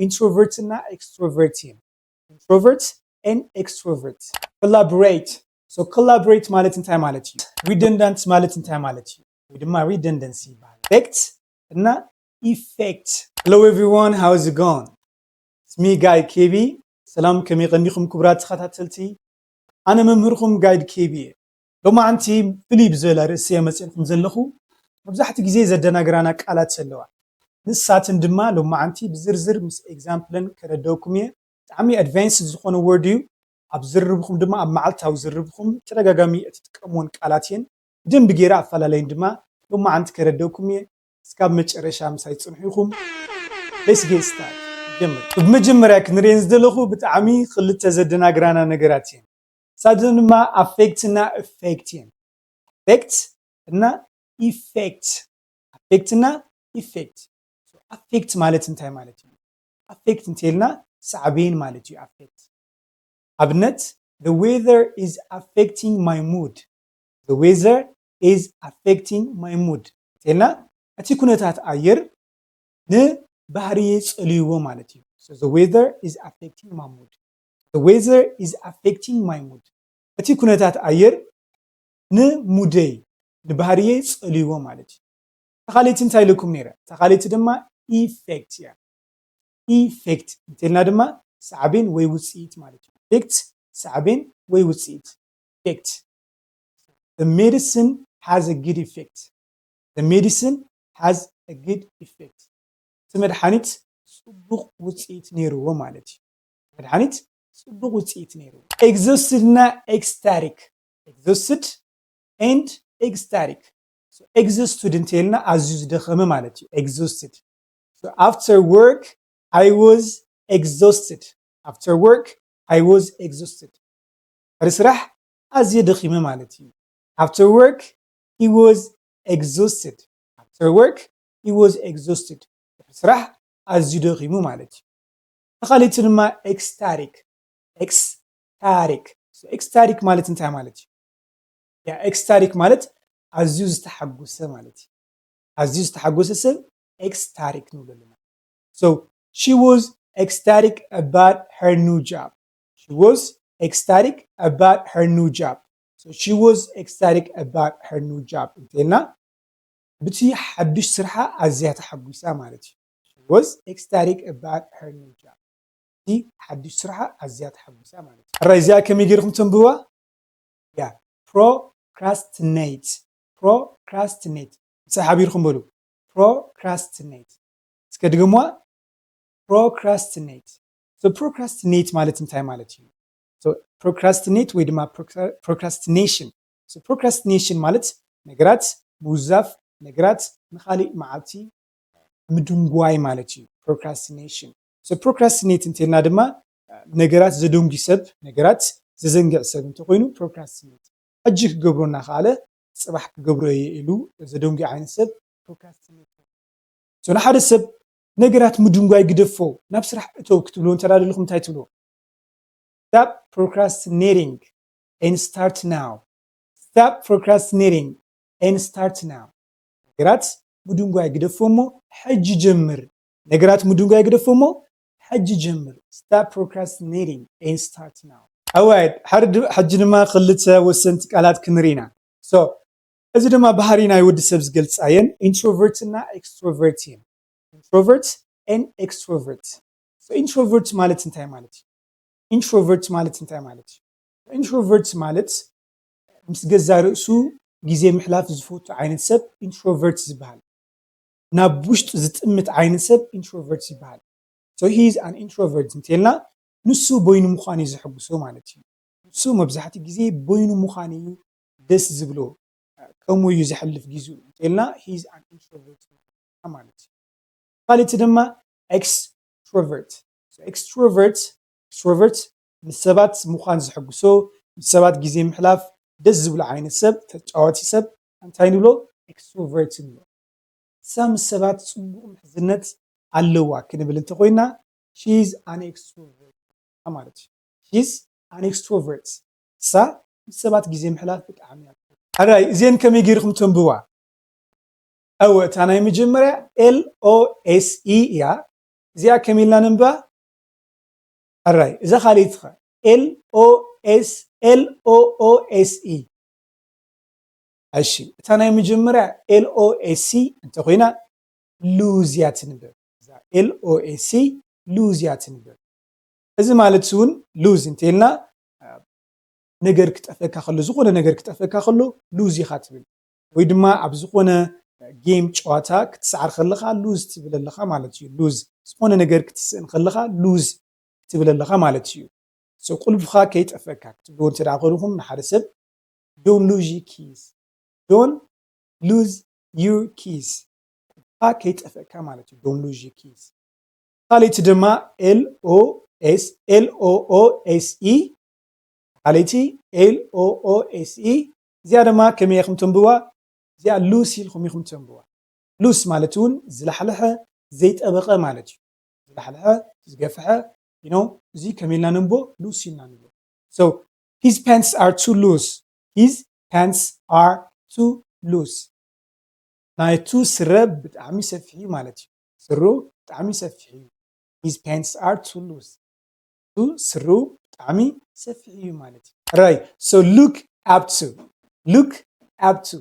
introvert እና extrovert introvert and extrovert collaborate so collaborate ማለት እንታይ ማለት እዩ redundant ማለት እንታይ ማለት እዩ ወይ ድማ redundancy ይባላል effect እና effect hello everyone how is it going it's me guide KB ሰላም ከመይ ቀኒኹም ክቡራት ተኸታተልቲ ኣነ መምህርኩም ጋይድ KB ሎማ ኣንቲ ፍሊፕ ዘላ ርእሲ መፅንኩም ዘለኹ መብዛሕትኡ ግዜ ዘደናግራና ቃላት ዘለዋ ንሳትን ድማ ሎማ ኣንቲ ብዝርዝር ምስ ኤግዛምፕልን ከረደውኩም እየ ብጣዕሚ ኣድቫንስድ ዝኾነ ወርድ እዩ ኣብ ዝርብኹም ድማ ኣብ መዓልታዊ ዝርብኹም ተደጋጋሚ እትጥቀምዎን ቃላት እየን ብደንብ ጌራ ኣፈላለዩን ድማ ሎማ ኣንቲ ከረደውኩም እየ እስካብ መጨረሻ ምሳይ ፅንሑ ኢኹም let's get started ጀምር በመጀመሪያ ክንሪአን ዘለኹ ብጣዕሚ ክልተ ዘደናግራና ነገራት እየን ሳድን ድማ affect እና effect እየን affect እና effect affect እና effect affect ማለት እንታይ ማለት እዩ affect እንተልና ሳዕቤን ማለት እዩ affect ኣብነት the weather is affecting my mood the weather is affecting my mood እንተልና እቲ ኩነታት ኣየር ንባህሪዬ ፀልይዎ ማለት እዩ so the weather is affecting my mood the weather is affecting my mood እቲ ኩነታት ኣየር ንሙደይ ንባህሪዬ ፀልይዎ ማለት እዩ ተኻሊት እንታይ ልኩም ነይረ ተኻሊት ድማ effect እያ effect እንተልና ድማ ሳዕቤን ወይ ውፅኢት ማለት እዩ effect ሳዕቤን ወይ ውፅኢት effect the medicine has a good effect the medicine has a good effect መድሓኒት ጽቡቕ ውፅኢት ነይርዎ ማለት እዩ መድሓኒት ጽቡቕ ውፅኢት ነይርዎ exhausted እና ecstatic exhausted and ecstatic so exhausted እንተልና ኣዝዩ ዝደኸመ ማለት እዩ exhausted so after work I was exhausted after work I was exhausted ስራሕ ኣዝዩ ደኺመ ማለት እዩ after work he was exhausted after work he was exhausted ስራሕ ኣዝዩ ደኺሙ ማለት እዩ ተኻሊት ድማ ecstatic ecstatic so ecstatic ማለት እንታይ ማለት እዩ ያ ecstatic ማለት ኣዝዩ ዝተሓጎሰ ማለት እዩ ኣዝዩ ዝተሓጎሰ ሰብ ecstatic ንብለና so she was ecstatic about her new job she was ecstatic about her new job so she was ecstatic about her new job እንተልና ብቲ ሓድሽ ስርሓ ኣዝያ ተሓጒሳ ማለት እዩ she was ecstatic about her new job ቲ ሓድሽ ስርሓ ኣዝያ ተሓጒሳ ማለት እዩ ኣራይ እዚኣ ከመይ ጌርኩም ተንብዋ ያ procrastinate procrastinate እንታይ ሓቢርኩም በሉ procrastinate እስከ ድግምዋ procrastinate so procrastinate ማለት እንታይ ማለት እዩ so procrastinate ወይ ድማ procrastination so procrastination ማለት ነገራት ምውዛፍ ነገራት ንኻሊእ መዓልቲ ምድንጓይ ማለት እዩ procrastination so procrastinate እንተልና ድማ ነገራት ዘደንጉ ሰብ ነገራት ዘዘንግዕ ሰብ እንተኮይኑ procrastinate ሕጂ ክገብሮ እናኸኣለ ፅባሕ ክገብሮ ኢሉ ዘደንጉ ዓይነት ሰብ procrastinate so ንሓደ ሰብ ነገራት ምድንጓይ ግደፎ ናብ ስራሕ እተው ክትብሎ እንተዳለልኩም እንታይ ትብሎ stop procrastinating and start now stop procrastinating and start now ነገራት ምድንጓይ ግደፎሞ ሕጂ ጀምር ነገራት ምድንጓይ ግደፎሞ ሕጂ ጀምር stop procrastinating and start now alright ሕጂ ድማ ክልተ ወሰንቲ ቃላት ክንሪና so እዚ ድማ ባህሪ ናይ ወዲ ሰብ ዝገልፅ ኣየን introvert እና extrovert እየን introvert and extrovert so introvert ማለት እንታይ ማለት እዩ introvert ማለት እንታይ ማለት እዩ introvert ማለት ምስ ገዛ ርእሱ ግዜ ምሕላፍ ዝፈቱ ዓይነት ሰብ introvert ዝበሃል ናብ ውሽጡ ዝጥምት ዓይነት ሰብ introvert ይበሃል so he is an introvert እንተልና ንሱ ቦይኑ ምዃን እዩ ዝሕጉሶ ማለት እዩ ንሱ መብዛሕትኡ ግዜ ቦይኑ ምዃን እዩ ደስ ዝብሎ ከምኡ እዩ ዝሕልፍ ጊዜኡ እንተልና he is an introvert ማለት እዩ ካልእቲ ድማ extrovert so extrovert ንሰባት ምዃን ዝሕጉሶ ንሰባት ግዜ ምሕላፍ ደስ ዝብሎ ዓይነት ሰብ ተጫዋቲ ሰብ እንታይ ንብሎ extrovert ንብሎ some ሰባት ጽቡቕ ምሕዝነት ኣለዋ ክንብል እንተኮይና she is an extrovert ማለት እዩ she is an extrovert ሳ ንሰባት ግዜ ምሕላፍ ብጣዕሚ እያ ኣራይ እዚአን ከመይ ጌርኩም ተንብዋ ኣወ እታ ናይ መጀመርያ LOSE እያ እዚኣ ከመኢልና ነንባ ኣራይ እዛ ካሊእት ኸ LOSE እሺ እታ ናይ መጀመርያ LOSE እንተኮይና lose እያ ትንበብ LOSE lose እያ ትንበብ እዚ ማለት እውን lose እንተኢልና ነገር ክጠፈካ ከሎ ዝኾነ ነገር ክጠፈካ ከሎ lose ኢኻ ትብል ወይ ድማ ኣብ ዝኾነ ጌም ጨዋታ ክትሰዓር ከለኻ lose ትብል ኣለኻ ማለት እዩ lose ዝኾነ ነገር ክትስእን ከለኻ lose ትብል ኣለኻ ማለት እዩ so ቁልፍኻ ከይጠፈካ ክትብልዎ እንተ ደኣ ኮይንኩም ንሓደ ሰብ don't lose your keys don't lose your keys ከይጠፈካ ማለት እዩ don't lose your keys ካሊእቲ ድማ LOOSE ካሊእቲ LOOSE እዚኣ ድማ ከመይ ኢኹም ተንብዋ እዚኣ ሉስ ኢልኩም ኢኹም ተንብዋ ሉስ ማለት እውን ዝለሕለሐ ዘይጠበቐ ማለት እዩ ዝለሕለሐ ዝገፍሐ እዚ ከመይ ኢልና ነንቦ ሉስ ኢልና ንብሎ so his pants are too loose his pants are too loose ናይቱ ስረ ብጣዕሚ ሰፊሕ እዩ ማለት እዩ ስሩ ብጣዕሚ ሰፊሕ እዩ his pants are too loose ስሩ ብጣዕሚ ሰፊሕ እዩ ማለት እዩ right so look up to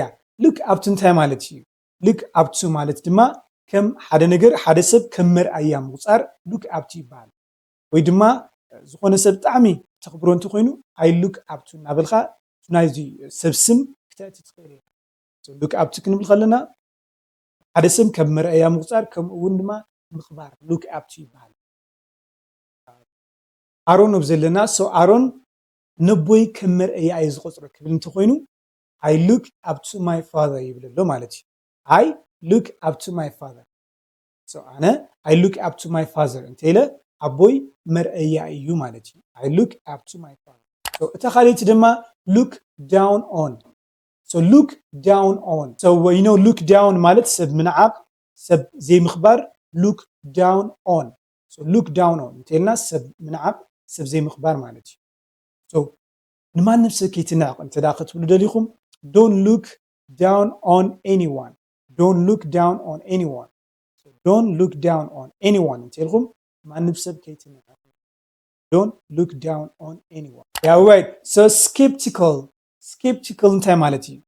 yeah look up to እንታይ ማለት እዩ look up to ማለት ድማ ከም ሓደ ነገር ሓደ ሰብ ከም መርኣያ ምቁፃር look up to ይበሃል ወይ ድማ ዝኾነ ሰብ ብጣዕሚ ተኽብሮ እንተኮይኑ I look up to እናበልካ ናይዚ ሰብ ስም ክትኣቲ ትኽእል ኢኻ so look up to ክንብል ከለና ሓደ ሰብ ከም መርኣያ ምቁፃር ከምኡ እውን ድማ ምኽባር look up to ይበሃል ኣሮን ኣብ ዘለና so ኣሮን ነቦይ ከም መርኣያ እዩ ዝቆፅሮ ክብል እንተኮይኑ I look up to my father ይብል ኣሎ ማለት እዩ I look up to my father so ኣነ I look up to my father እንተኢለ ኣቦይ መርኣያ እዩ ማለት እዩ I look up to my father so እታ ካሊእቲ ድማ look down on so look down on so look down ማለት ሰብ ምንዓቕ ሰብ ዘይምኽባር look down on so look down on እንተኢልና ሰብ ምንዓቕ ሰብ ዘይምኽባር ማለት እዩ so ንማንም ሰብ ከይትንዕቕ እንተ ደኣ ክትብሉ ደሊኹም don't look down on anyone don't look down on anyone so don't look down on anyone እንተኢልኩም ማንም ሰብ ከይትንዕቕ don't look down on anyone yeah right so skeptical እንታይ ማለት እዩ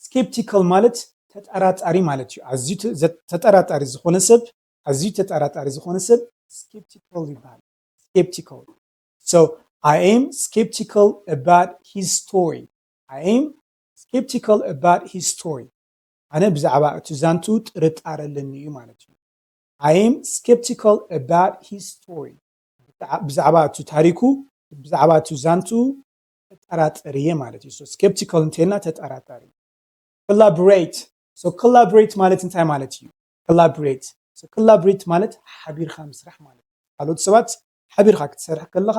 skeptical ማለት ተጠራጣሪ ማለት እዩ ኣዝዩ ተጠራጣሪ ዝኾነ ሰብ skeptical ይበሃል skeptical so I am skeptical about his story ኣነ ብዛዕባ እቲ ዛንቱ ጥርጣረ ኣለኒ እዩ ማለት እዩ I am skeptical about his story ብዛዕባ እቲ ታሪኩ ብዛዕባ እቲ ዛንቱ ተጠራጠሪ እየ ማለት እዩ so skeptical እንተኢልና ተጠራጣሪ collaborate so collaborate ማለት እንታይ ማለት እዩ collaborate ማለት ሓቢርካ ምስራሕ ማለት እዩ ካልኦት ሰባት ሓቢርካ ክትሰርሕ ከለኻ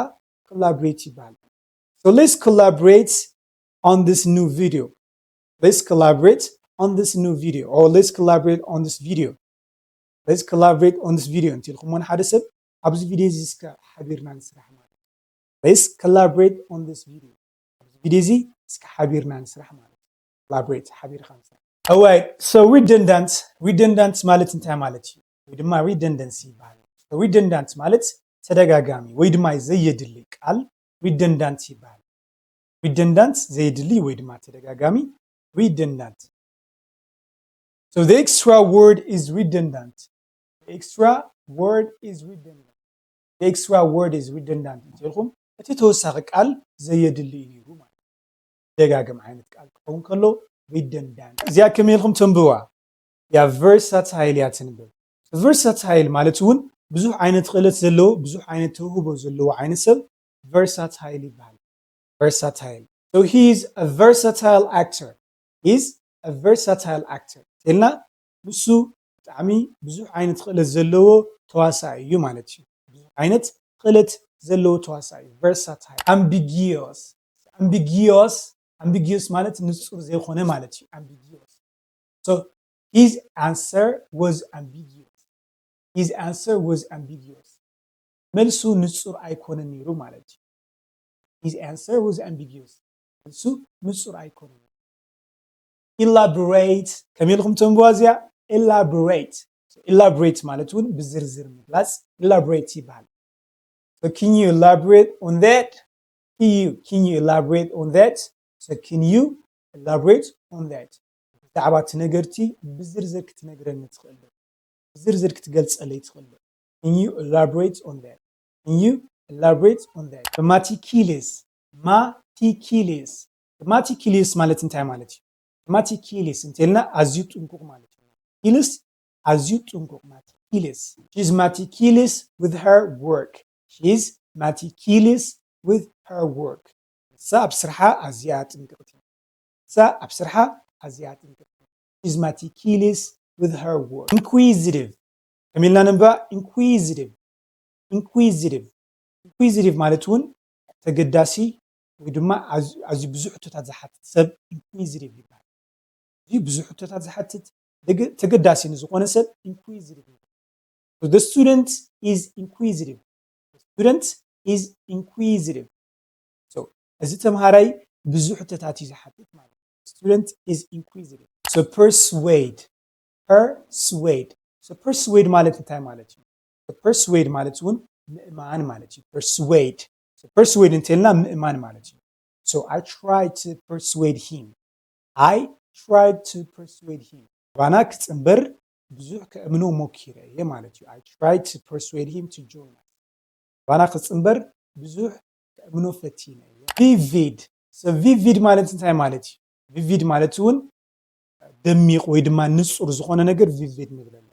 collaborate ይበሃል so let's collaborate on this new video let's collaborate on this video እንተኢልኩም ሓደ ሰብ ኣብዚ ቪድዮ እዚ እስከ ሓቢርና ንስራሕ ማለት let's collaborate on this video ኣብዚ ቪድዮ እዚ እስከ ሓቢርና ንስራሕ ማለት collaborate ሓቢርካ ምስራሕ alright so redundant ማለት እንታይ ማለት እዩ ወይ ድማ redundancy ይበሃል redundant ማለት ተደጋጋሚ ወይ ድማ ዘየድሊ ቃል redundant ይበሃል redundant ዘየድሊ ወይ ድማ ተደጋጋሚ redundant so the extra word is redundant እንተኢልኩም እቲ ተወሳኺ ቃል ዘየድሊ እዩ ነይሩ ማለት ደጋግም ዓይነት ቃል ክኸውን ከሎ redundant እዚኣ ከመይ ኢልኩም ተንብዋ ያ versatile እያ ትንብብ versatile ማለት እውን ብዙሕ ዓይነት ክእለት ዘለዎ ብዙሕ ዓይነት ተውህቦ ዘለዎ ዓይነት ሰብ versatile ይበሃል versatile so he is a versatile actor ኢልና ንሱ ብጣዕሚ ብዙሕ ዓይነት ክእለት ዘለዎ ተዋሳኢ እዩ ማለት እዩ ብዙሕ ዓይነት ክእለት ዘለዎ ተዋሳኢ versatile ambiguous ማለት ንጹር ዘይኮነ ማለት እዩ ambiguous so his answer was ambiguous መልሱ ንጹር ኣይኮነን ነይሩ ማለት እዩ his answer was ambiguous መልሱ ንጹር ኣይኮነን elaborate ከመይ ኢልኩም ተንብዋ እዚኣ elaborate So elaborate ማለቱን بزرزر مغلاص elaborate ይባላል So can you elaborate on that can you elaborate on that So can you elaborate on that ብዛዕባ ትነገርቲ بزرزر ክትነግረኒ ትኽእል بزرزر ክትገልጸለይ ትኽእል Can you elaborate on that Can you elaborate on that meticulous meticulous ማለት እንታይ ማለት እዩ meticulous እንተልና ኣዝዩ ጥንቁቅ ማለት እዩ meticulous ኣዝዩ ጥንቁቅ meticulous she's meticulous with her work she's meticulous with her work እሳ ኣብ ስርሓ ኣዝያ ጥንቅቅቲ እሳ ኣብ ስርሓ ኣዝያ ጥንቅቅቲ she's meticulous with her work inquisitive ከመልና ነንባ inquisitive inquisitive ማለት እውን ተገዳሲ ወይ ድማ ኣዝዩ ብዙሕ ሕቶታት ዝሓትት ሰብ inquisitive ይባሃል እዚ ብዙሕ ሕቶታት ዝሓትት ተገዳሲ ንዝኾነ ሰብ inquisitive So the student is inquisitive the student is inquisitive So እዚ ተምሃራይ ብዙሕ ሕቶታት እዩ ዝሓትት ማለት student is inquisitive So persuade So persuade ማለት እንታይ ማለት እዩ persuade ማለት እውን ምእማን ማለት እዩ persuade So persuade እንተልና ምእማን ማለት እዩ So I tried to persuade him ባና ክፅምበር ብዙሕ ከእምኖ ሞኪረ እየ ማለት እዩ I tried to persuade him to join us ባና ክፅምበር ብዙሕ ከእምኖ ፈቲነ እየ vivid So vivid ማለት እንታይ ማለት እዩ vivid ማለት እውን ደሚቕ ወይ ድማ ንጹር ዝኾነ ነገር vivid ንብለና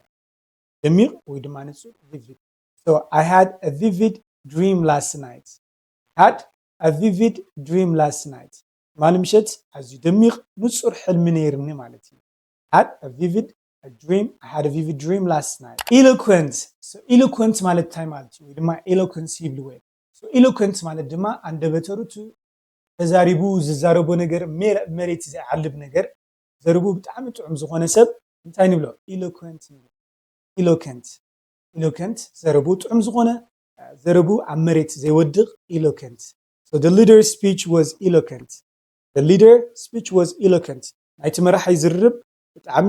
ደሚቕ ወይ ድማ ንጹር vivid So I had a vivid dream last night ማል ምሸት ኣዝዩ ደሚቕ ንጹር ሕልሚ ነይርኒ ማለት እዩ had a vivid dream last night eloquent so eloquent ማለት እንታይ ማለት እዩ ወይ ድማ eloquence ይብልዎ so eloquent ማለት ድማ አንደበተሩቱ ተዛሪቡ ዝዛረቦ ነገር መሬት ዘይዓልብ ነገር ዘርቡ ብጣዕሚ ጥዑም ዝኾነ ሰብ እንታይ ንብሎ eloquent ዘርቡ ጥዑም ዝኾነ ዘርቡ ኣብ መሬት ዘይወድቕ eloquent So the leader's speech was eloquent. ናይቲ መራሓይ ዝርርብ ብጣዕሚ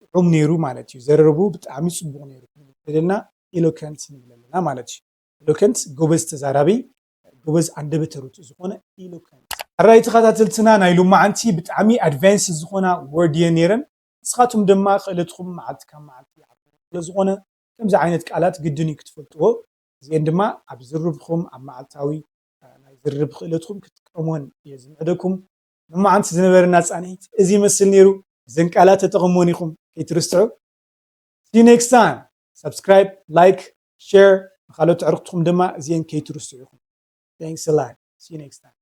ጥዑም ነይሩ ማለት እዩ ዘረቡ ብጣዕሚ ጽቡቕ ነይሩ ስለና eloquent ንብለና ማለት እዩ eloquent ጎበዝ ተዛራቢ ጎበዝ አንደበተ ርቱዕ ዝኾነ eloquent ኣራይ ተኸታተልትና ናይ ሎማዓንቲ ብጣዕሚ ኣድቫንስ ዝኾና ወርድ ነይረን ንስኻትኩም ድማ ክእለትኩም መዓልቲ ካብ መዓልቲ ዝኾነ ከምዚ ዓይነት ቃላት ግድን ክትፈልጥዎ እዚአን ድማ ኣብ ዝርብኹም ኣብ መዓልታዊ ናይ ዝርብ ክእለትኩም ክትጥቀሙን የዝምዕደኩም ሎማዓንቲ ዝነበረና ጻኒት እዚ መስል ነይሩ እዘን ቃላት ተጠቕሞን ኢኹም ከይትርስዑ See you next time. Subscribe, like, share. ካልኦት ዕርክትኩም ድማ እዚአን ከይትርስዑ ኢኹም Thanks a lot. See you next time.